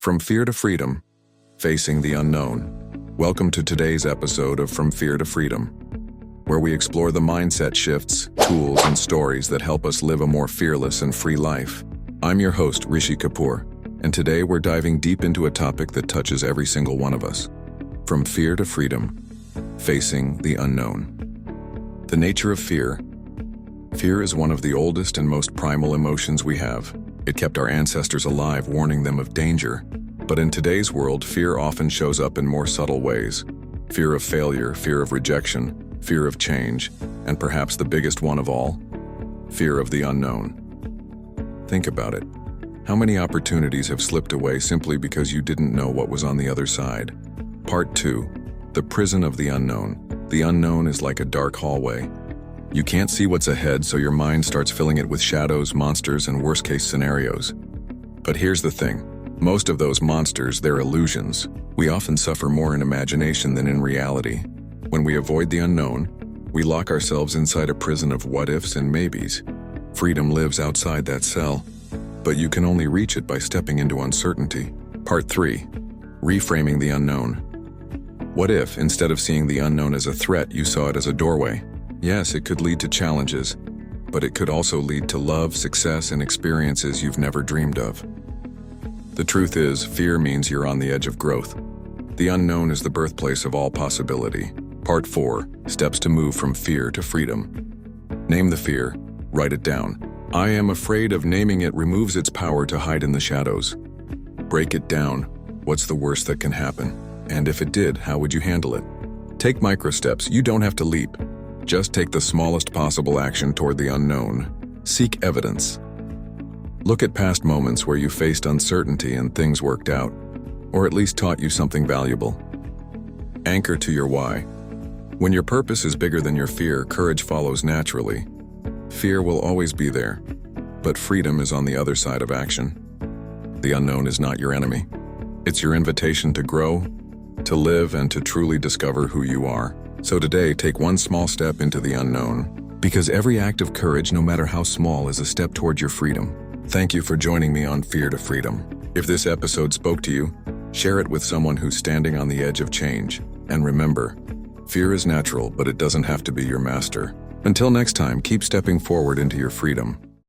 From Fear to Freedom, Facing the Unknown. Welcome to today's episode of From Fear to Freedom, where we explore the mindset shifts, tools, and stories that help us live a more fearless and free life. I'm your host, Rishi Kapoor, and today we're diving deep into a topic that touches every single one of us. From Fear to Freedom, Facing the Unknown. The nature of fear. Fear is one of the oldest and most primal emotions we have. It kept our ancestors alive, warning them of danger. But in today's world, fear often shows up in more subtle ways. Fear of failure, fear of rejection, fear of change, and perhaps the biggest one of all, fear of the unknown. Think about it. How many opportunities have slipped away simply because you didn't know what was on the other side? Part 2. The prison of the unknown. The unknown is like a dark hallway. You can't see what's ahead, so your mind starts filling it with shadows, monsters, and worst-case scenarios. But here's the thing. Most of those monsters, they're illusions. We often suffer more in imagination than in reality. When we avoid the unknown, we lock ourselves inside a prison of what-ifs and maybes. Freedom lives outside that cell, but you can only reach it by stepping into uncertainty. Part 3. Reframing the unknown. What if, instead of seeing the unknown as a threat, you saw it as a doorway? Yes, it could lead to challenges, but it could also lead to love, success, and experiences you've never dreamed of. The truth is, fear means you're on the edge of growth. The unknown is the birthplace of all possibility. Part 4. Steps to move from fear to freedom. Name the fear. Write it down. I am afraid of. Naming it removes its power to hide in the shadows. Break it down. What's the worst that can happen? And if it did, how would you handle it? Take micro steps. You don't have to leap. Just take the smallest possible action toward the unknown. Seek evidence. Look at past moments where you faced uncertainty and things worked out, or at least taught you something valuable. Anchor to your why. When your purpose is bigger than your fear, courage follows naturally. Fear will always be there, but freedom is on the other side of action. The unknown is not your enemy. It's your invitation to grow, to live, and to truly discover who you are. So today, take one small step into the unknown, because every act of courage, no matter how small, is a step toward your freedom. Thank you for joining me on Fear to Freedom. If this episode spoke to you, share it with someone who's standing on the edge of change. And remember, fear is natural, but it doesn't have to be your master. Until next time, keep stepping forward into your freedom.